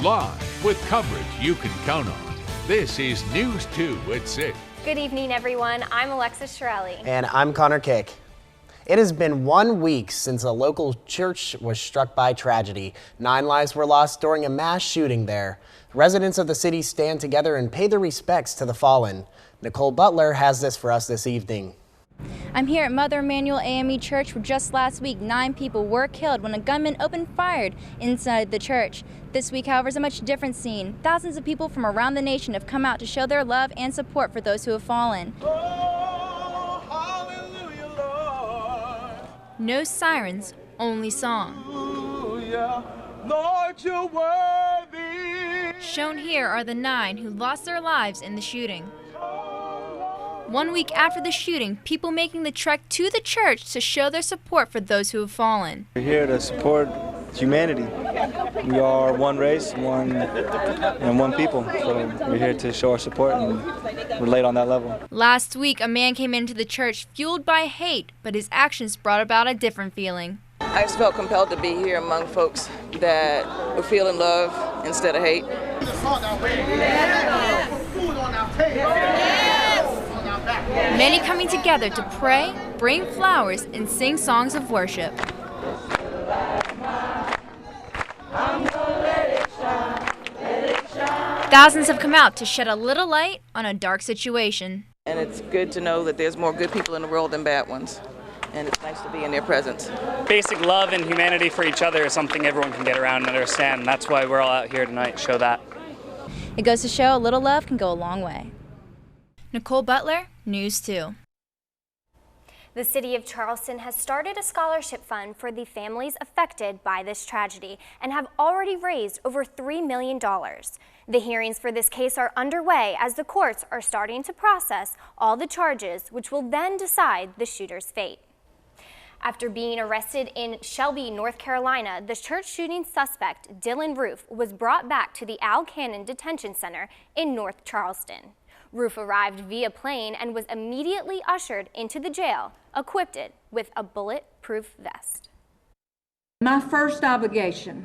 Live with coverage you can count on. This is News 2 at 6. Good evening, everyone. I'm Alexis Shirelli. And I'm Connor Kick. It has been 1 week since a local church was struck by tragedy. 9 lives were lost during a mass shooting there. Residents of the city stand together and pay their respects to the fallen. Nicole Butler has this for us this evening. I'm here at Mother Emanuel AME Church where just last week 9 people were killed when a gunman opened fire inside the church. This week, however, is a much different scene. Thousands of people from around the nation have come out to show their love and support for those who have fallen. Oh, hallelujah, Lord. No sirens, only song. Hallelujah, Lord, you're worthy. Shown here are the 9 who lost their lives in the shooting. 1 week after the shooting, people making the trek to the church to show their support for those who have fallen. We're here to support humanity. We are one race, one people. So we're here to show our support and relate on that level. Last week, a man came into the church fueled by hate, but his actions brought about a different feeling. I just felt compelled to be here among folks that were feeling love instead of hate. Many coming together to pray, bring flowers, and sing songs of worship. Thousands have come out to shed a little light on a dark situation. And it's good to know that there's more good people in the world than bad ones. And it's nice to be in their presence. Basic love and humanity for each other is something everyone can get around and understand. And that's why we're all out here tonight to show that. It goes to show a little love can go a long way. Nicole Butler, News 2. The city of Charleston has started a scholarship fund for the families affected by this tragedy and have already raised over $3 million. The hearings for this case are underway as the courts are starting to process all the charges, which will then decide the shooter's fate. After being arrested in Shelby, North Carolina, the church shooting suspect, Dylan Roof, was brought back to the Al Cannon Detention Center in North Charleston. Roof arrived via plane and was immediately ushered into the jail, equipped with a bulletproof vest. My first obligation,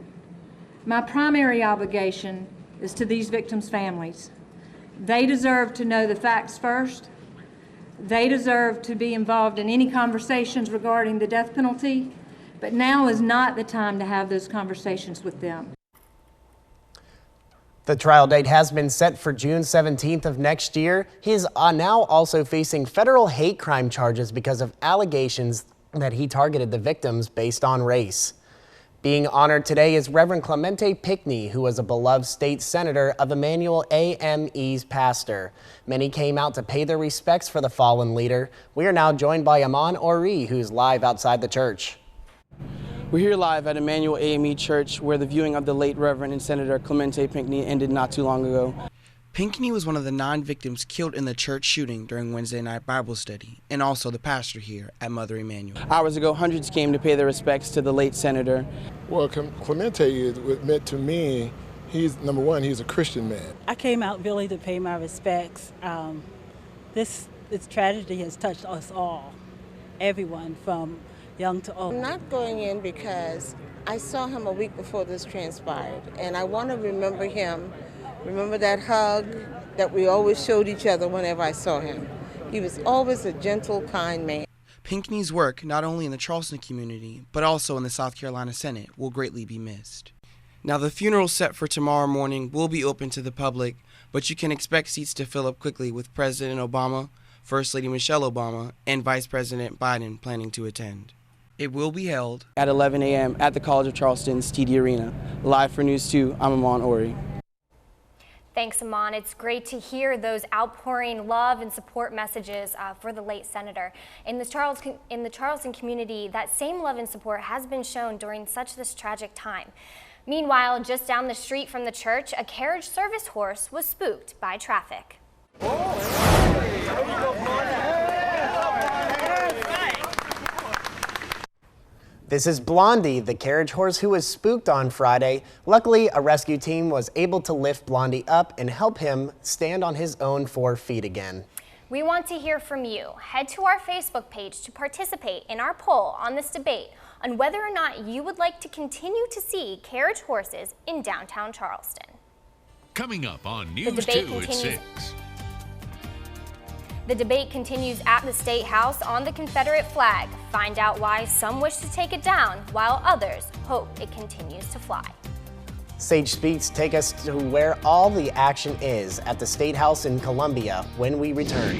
my primary obligation, is to these victims' families. They deserve to know the facts first. They deserve to be involved in any conversations regarding the death penalty, but now is not the time to have those conversations with them. The trial date has been set for June 17th of next year. He is now also facing federal hate crime charges because of allegations that he targeted the victims based on race. Being honored today is Reverend Clemente Pinckney, who was a beloved state senator of Emanuel AME's pastor. Many came out to pay their respects for the fallen leader. We are now joined by Amon Ori, who's live outside the church. We're here live at Emanuel AME Church, where the viewing of the late Reverend and Senator Clemente Pinckney ended not too long ago. Pinckney was one of the 9 victims killed in the church shooting during Wednesday night Bible study, and also the pastor here at Mother Emanuel. Hours ago, hundreds came to pay their respects to the late senator. Well, Clemente is meant to me. He's number one. He's a Christian man. I came out really to pay my respects. This tragedy has touched us all, everyone from young to old. I'm not going in because I saw him a week before this transpired, and I want to remember him, remember that hug that we always showed each other whenever I saw him. He was always a gentle, kind man. Pinckney's work, not only in the Charleston community, but also in the South Carolina Senate, will greatly be missed. Now, the funeral set for tomorrow morning will be open to the public, but you can expect seats to fill up quickly with President Obama, First Lady Michelle Obama, and Vice President Biden planning to attend. It will be held at 11 a.m. at the College of Charleston's TD Arena. Live for News 2, I'm Amon Ori. Thanks, Amon. It's great to hear those outpouring love and support messages for the late senator. In the Charleston community, that same love and support has been shown during this tragic time. Meanwhile, just down the street from the church, a carriage service horse was spooked by traffic. This is Blondie, the carriage horse who was spooked on Friday. Luckily, a rescue team was able to lift Blondie up and help him stand on his own 4 feet again. We want to hear from you. Head to our Facebook page to participate in our poll on this debate on whether or not you would like to continue to see carriage horses in downtown Charleston. Coming up on News 2 at 6. The debate continues at the State House on the Confederate flag. Find out why some wish to take it down while others hope it continues to fly. Sage Speaks take us to where all the action is at the State House in Columbia when we return.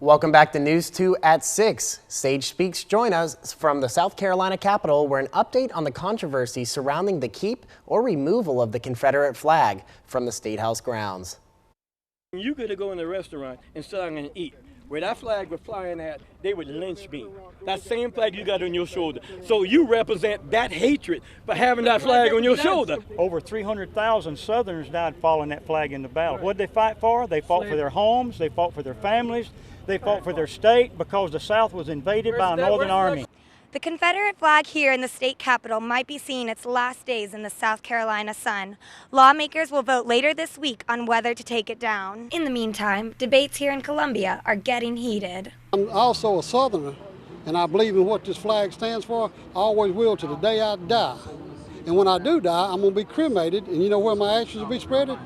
Welcome back to News 2 at 6. Sage Speaks join us from the South Carolina Capitol, where an update on the controversy surrounding the keep or removal of the Confederate flag from the State House grounds. You could go in a restaurant and sit down and eat. Where that flag was flying at, they would lynch me. That same flag you got on your shoulder. So you represent that hatred for having that flag on your shoulder. Over 300,000 Southerners died following that flag in the battle. What did they fight for? They fought for their homes, they fought for their families, they fought for their state because the South was invaded by a Northern army. The Confederate flag here in the state capitol might be seeing its last days in the South Carolina sun. Lawmakers will vote later this week on whether to take it down. In the meantime, debates here in Columbia are getting heated. I'm also a Southerner, and I believe in what this flag stands for. I always will to the day I die. And when I do die, I'm going to be cremated, and you know where my ashes will be spreaded?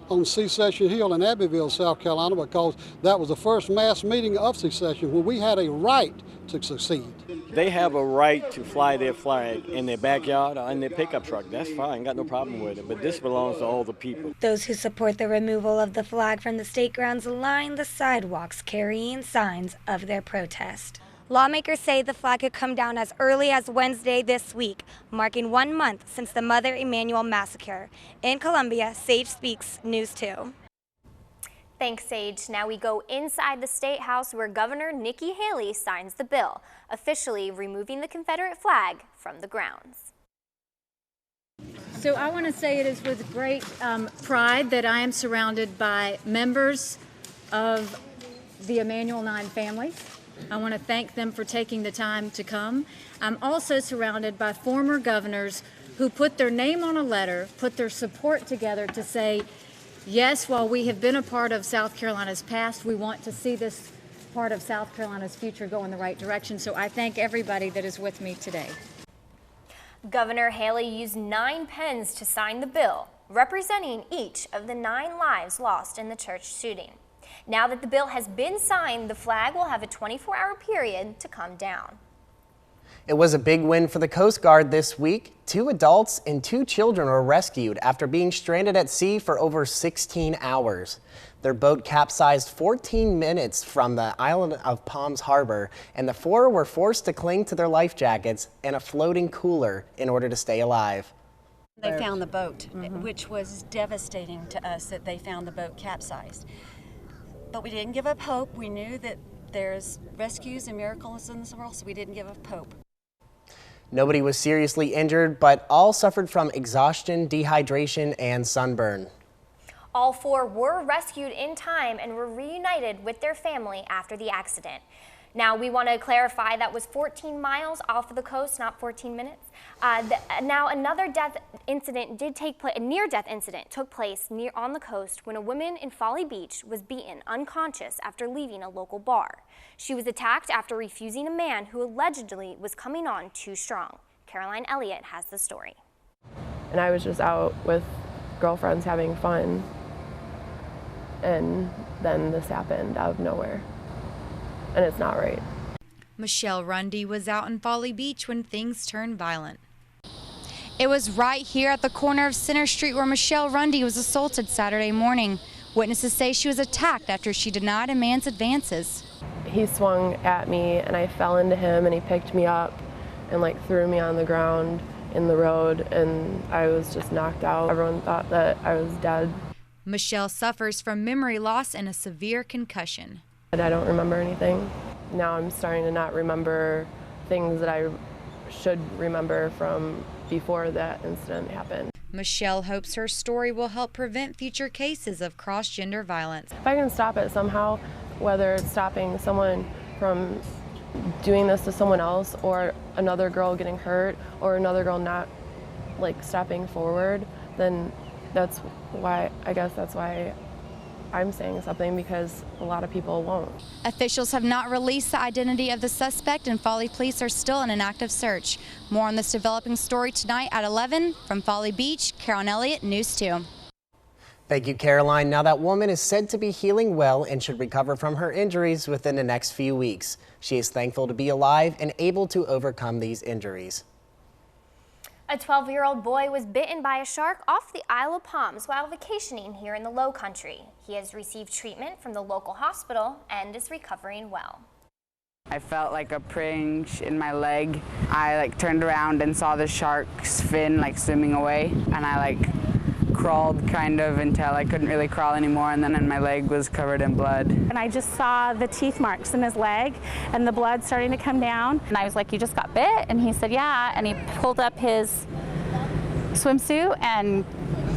On Secession Hill in Abbeville, South Carolina, because that was the first mass meeting of secession when we had a right to succeed. They have a right to fly their flag in their backyard or in their pickup truck. That's fine, got no problem with it, but this belongs to all the people. Those who support the removal of the flag from the state grounds line the sidewalks carrying signs of their protest. Lawmakers say the flag could come down as early as Wednesday this week, marking 1 month since the Mother Emanuel massacre. In Columbia, Sage Speaks, News 2. Thanks, Sage. Now we go inside the State House where Governor Nikki Haley signs the bill, officially removing the Confederate flag from the grounds. So I want to say it is with great pride that I am surrounded by members of the Emanuel 9 families. I want to thank them for taking the time to come. I'm also surrounded by former governors who put their name on a letter, put their support together to say, yes, while we have been a part of South Carolina's past, we want to see this part of South Carolina's future go in the right direction. So I thank everybody that is with me today. Governor Haley used 9 pens to sign the bill, representing each of the 9 lives lost in the church shooting. Now that the bill has been signed, the flag will have a 24-hour period to come down. It was a big win for the Coast Guard this week. 2 adults and 2 children were rescued after being stranded at sea for over 16 hours. Their boat capsized 14 minutes from the island of Palms Harbor, and the 4 were forced to cling to their life jackets and a floating cooler in order to stay alive. They found the boat, which was devastating to us that they found the boat capsized. But we didn't give up hope. We knew that there's rescues and miracles in this world, so we didn't give up hope. Nobody was seriously injured, but all suffered from exhaustion, dehydration, and sunburn. All 4 were rescued in time and were reunited with their family after the accident. Now, we want to clarify that was 14 miles off of the coast, not 14 minutes. Now, another death incident did take place, a near-death incident took place on the coast when a woman in Folly Beach was beaten unconscious after leaving a local bar. She was attacked after refusing a man who allegedly was coming on too strong. Caroline Elliott has the story. And I was just out with girlfriends having fun, and then this happened out of nowhere. And it's not right. Michelle Rundy was out in Folly Beach when things turned violent. It was right here at the corner of Center Street where Michelle Rundy was assaulted Saturday morning. Witnesses say she was attacked after she denied a man's advances. He swung at me and I fell into him, and he picked me up and threw me on the ground in the road, and I was just knocked out. Everyone thought that I was dead. Michelle suffers from memory loss and a severe concussion. I don't remember anything. Now I'm starting to not remember things that I should remember from before that incident happened. Michelle hopes her story will help prevent future cases of cross-gender violence. If I can stop it somehow, whether it's stopping someone from doing this to someone else, or another girl getting hurt, or another girl not stepping forward, then that's why I'm saying something, because a lot of people won't. Officials have not released the identity of the suspect, and Folly police are still in an active search. More on this developing story tonight at 11. From Folly Beach, Caroline Elliott, News 2. Thank you, Caroline. Now, that woman is said to be healing well and should recover from her injuries within the next few weeks. She is thankful to be alive and able to overcome these injuries. A 12-year-old boy was bitten by a shark off the Isle of Palms while vacationing here in the Low Country. He has received treatment from the local hospital and is recovering well. I felt like a pringe in my leg. I turned around and saw the shark's fin swimming away, and I crawled kind of until I couldn't really crawl anymore, and then my leg was covered in blood. And I just saw the teeth marks in his leg and the blood starting to come down. And I was like, "You just got bit?" And he said, "Yeah." And he pulled up his swimsuit and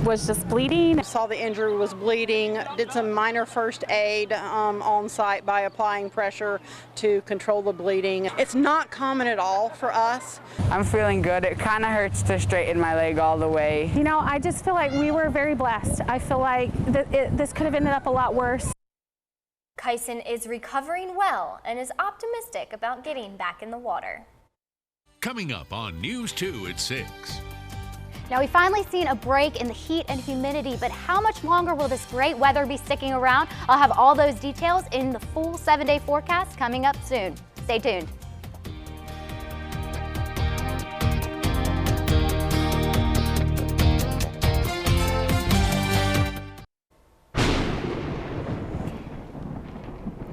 was just bleeding. Saw the injury was bleeding, did some minor first aid on site by applying pressure to control the bleeding. It's not common at all for us. I'm feeling good. It kind of hurts to straighten my leg all the way. You know, I just feel like we were very blessed. I feel like this could have ended up a lot worse. Kyson is recovering well and is optimistic about getting back in the water. Coming up on News 2 at 6. Now, we've finally seen a break in the heat and humidity, but how much longer will this great weather be sticking around? I'll have all those details in the full 7-day forecast coming up soon. Stay tuned.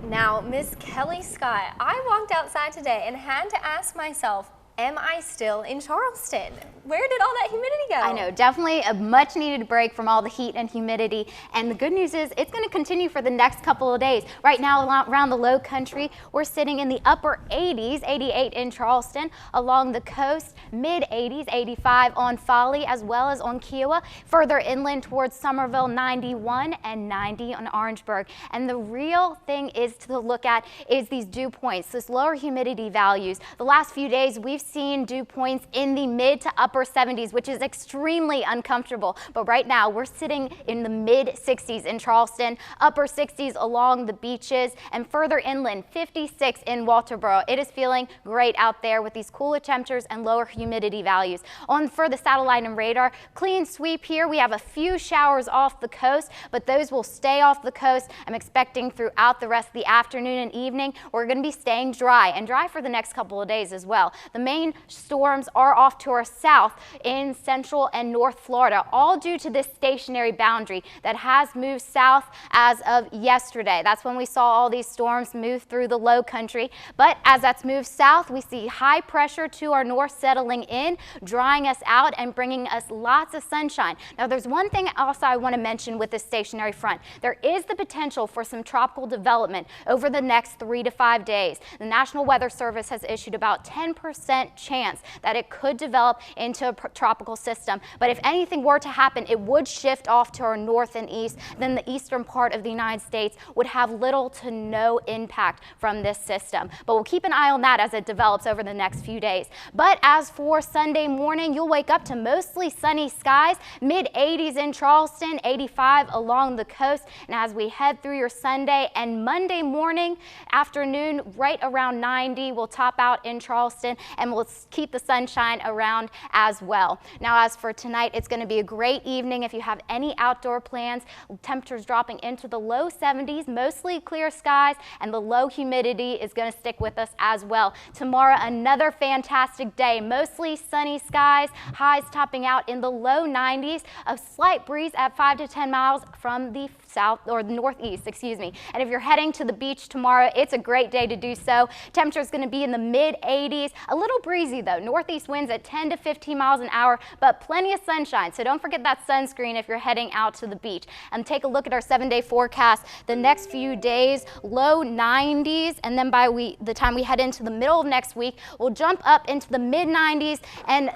Now, Miss Kelly Scott, I walked outside today and had to ask myself, am I still in Charleston? Where did all that humidity go? I know, definitely a much needed break from all the heat and humidity. And the good news is it's going to continue for the next couple of days. Right now around the Low Country, we're sitting in the upper 80s, 88 in Charleston, along the coast, mid 80s, 85 on Folly as well as on Kiowa. Further inland towards Somerville, 91 and 90 on Orangeburg. And the real thing is to look at is these dew points, this lower humidity values. The last few days we've seen dew points in the mid to upper 70s, which is extremely uncomfortable. But right now we're sitting in the mid 60s in Charleston, upper 60s along the beaches, and further inland 56 in Walterboro. It is feeling great out there with these cooler temperatures and lower humidity values. On for the satellite and radar, clean sweep here. We have a few showers off the coast, but those will stay off the coast. I'm expecting throughout the rest of the afternoon and evening, we're going to be staying dry and dry for the next couple of days as well. The main storms are off to our south in Central and North Florida, all due to this stationary boundary that has moved south as of yesterday. That's when we saw all these storms move through the Low Country. But as that's moved south, we see high pressure to our north settling in, drying us out and bringing us lots of sunshine. Now, there's one thing also I want to mention with this stationary front. There is the potential for some tropical development over the next 3 to 5 days. The National Weather Service has issued about 10% chance that it could develop into a tropical system. But if anything were to happen, it would shift off to our north and east. Then the eastern part of the United States would have little to no impact from this system. But we'll keep an eye on that as it develops over the next few days. But as for Sunday morning, you'll wake up to mostly sunny skies, mid 80s in Charleston, 85 along the coast. And as we head through your Sunday and Monday morning, afternoon, right around 90, we'll top out in Charleston, and we'll keep the sunshine around as well. Now, as for tonight, it's going to be a great evening if you have any outdoor plans. Temperatures dropping into the low 70s, mostly clear skies, and the low humidity is going to stick with us as well. Tomorrow, another fantastic day, mostly sunny skies, highs topping out in the low 90s, a slight breeze at 5 to 10 miles from the south or the northeast, excuse me. And if you're heading to the beach tomorrow, it's a great day to do so. Temperature is going to be in the mid 80s, a little breezy though, northeast winds at 10 to 15 miles an hour, but plenty of sunshine. So don't forget that sunscreen if you're heading out to the beach. And take a look at our 7-day forecast. The next few days, low 90s, and then by the time we head into the middle of next week, we'll jump up into the mid 90s and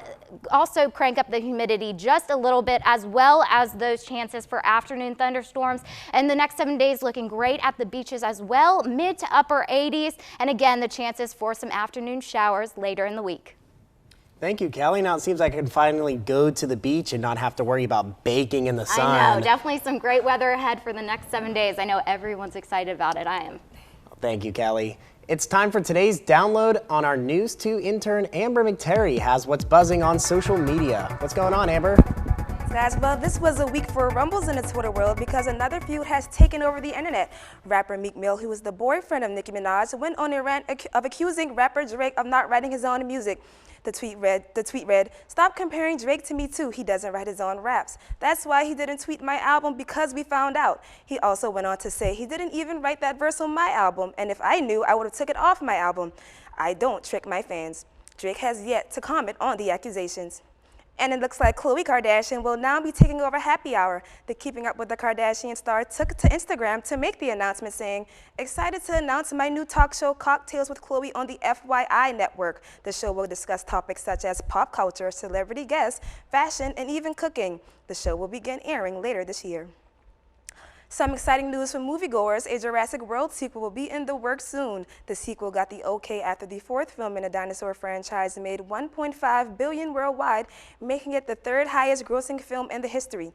also crank up the humidity just a little bit, as well as those chances for afternoon thunderstorms. And the next 7 days looking great at the beaches as well, mid to upper 80s, and again the chances for some afternoon showers later in the week. Thank you, Kelly. Now it seems like I can finally go to the beach and not have to worry about baking in the sun. I know, definitely some great weather ahead for the next 7 days. I know everyone's excited about it. I am. Thank you, Kelly. It's time for today's download on our News 2 intern. Amber McTerry has what's buzzing on social media. What's going on, Amber? Guys, well, this was a week for rumbles in the Twitter world because another feud has taken over the internet. Rapper Meek Mill, who is the boyfriend of Nicki Minaj, went on a rant of accusing rapper Drake of not writing his own music. The tweet read, "Stop comparing Drake to me too. He doesn't write his own raps. That's why he didn't tweet my album because we found out." He also went on to say he didn't even write that verse on my album, and if I knew, I would have took it off my album. I don't trick my fans. Drake has yet to comment on the accusations. And it looks like Khloe Kardashian will now be taking over Happy Hour. The Keeping Up with the Kardashian star took to Instagram to make the announcement, saying, "Excited to announce my new talk show, Cocktails with Khloe, on the FYI network. The show will discuss topics such as pop culture, celebrity guests, fashion, and even cooking. The show will begin airing later this year." Some exciting news for moviegoers: a Jurassic World sequel will be in the works soon. The sequel got the okay after the fourth film in the dinosaur franchise made $1.5 billion worldwide, making it the third highest grossing film in the history.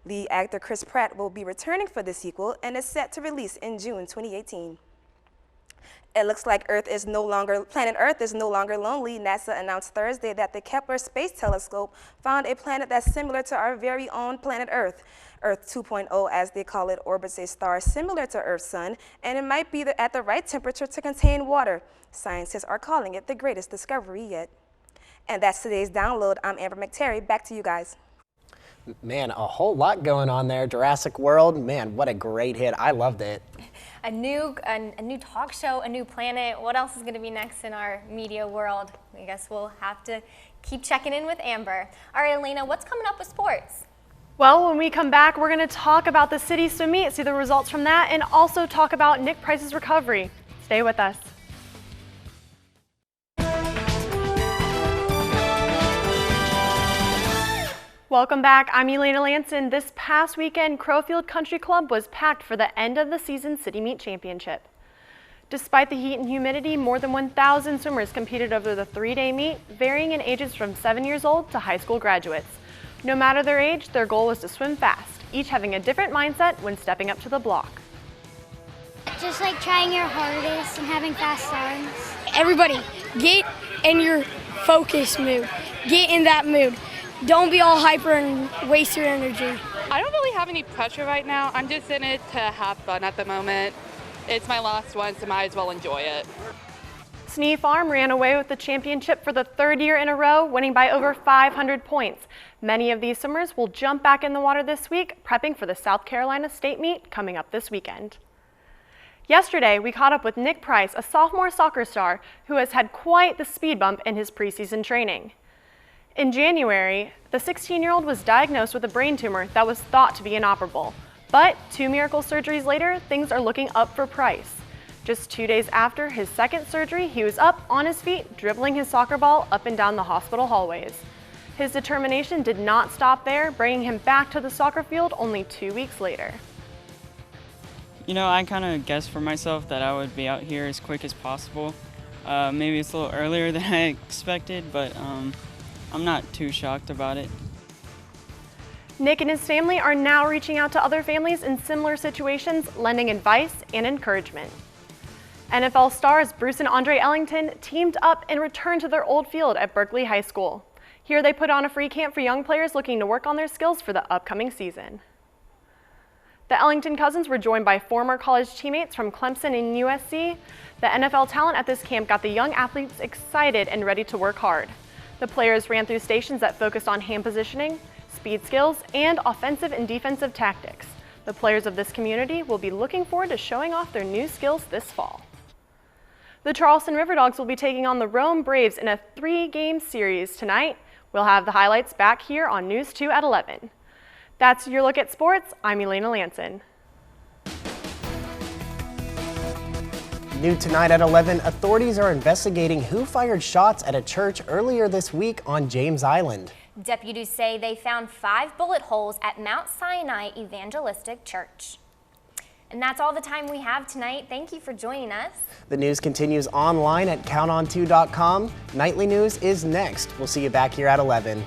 Lead actor Chris Pratt will be returning for the sequel and is set to release in June 2018. It looks like planet Earth is no longer lonely. NASA announced Thursday that the Kepler Space Telescope found a planet that's similar to our very own planet Earth. Earth 2.0, as they call it, orbits a star similar to Earth's sun, and it might be at the right temperature to contain water. Scientists are calling it the greatest discovery yet. And that's today's download. I'm Amber McTerry. Back to you guys. Man, a whole lot going on there. Jurassic World, man, what a great hit. I loved it. A new talk show, a new planet. What else is going to be next in our media world? I guess we'll have to keep checking in with Amber. All right, Elena, what's coming up with sports? Well, when we come back, we're going to talk about the city swim meet, see the results from that, and also talk about Nick Price's recovery. Stay with us. Welcome back. I'm Elena Lanson. This past weekend, Crowfield Country Club was packed for the end of the season City Meet Championship. Despite the heat and humidity, more than 1,000 swimmers competed over the 3-day meet, varying in ages from 7 years old to high school graduates. No matter their age, their goal was to swim fast, each having a different mindset when stepping up to the block. Just like trying your hardest and having fast arms. Everybody, get in your focus mood. Get in that mood. Don't be all hyper and waste your energy. I don't really have any pressure right now. I'm just in it to have fun at the moment. It's my last one, so might as well enjoy it. Snee Farm ran away with the championship for the third year in a row, winning by over 500 points. Many of these swimmers will jump back in the water this week, prepping for the South Carolina State Meet coming up this weekend. Yesterday, we caught up with Nick Price, a sophomore soccer star who has had quite the speed bump in his preseason training. In January, the 16-year-old was diagnosed with a brain tumor that was thought to be inoperable. But 2 miracle surgeries later, things are looking up for Price. Just 2 days after his second surgery, he was up on his feet, dribbling his soccer ball up and down the hospital hallways. His determination did not stop there, bringing him back to the soccer field only 2 weeks later. You know, I kind of guessed for myself that I would be out here as quick as possible. Maybe it's a little earlier than I expected, but I'm not too shocked about it. Nick and his family are now reaching out to other families in similar situations, lending advice and encouragement. NFL stars Bruce and Andre Ellington teamed up and returned to their old field at Berkeley High School. Here they put on a free camp for young players looking to work on their skills for the upcoming season. The Ellington cousins were joined by former college teammates from Clemson and USC. The NFL talent at this camp got the young athletes excited and ready to work hard. The players ran through stations that focused on hand positioning, speed skills, and offensive and defensive tactics. The players of this community will be looking forward to showing off their new skills this fall. The Charleston River Dogs will be taking on the Rome Braves in a 3-game series tonight. We'll have the highlights back here on News 2 at 11. That's your look at sports. I'm Elena Lanson. New tonight at 11, authorities are investigating who fired shots at a church earlier this week on James Island. Deputies say they found 5 bullet holes at Mount Sinai Evangelistic Church. And that's all the time we have tonight. Thank you for joining us. The news continues online at counton2.com. Nightly news is next. We'll see you back here at 11.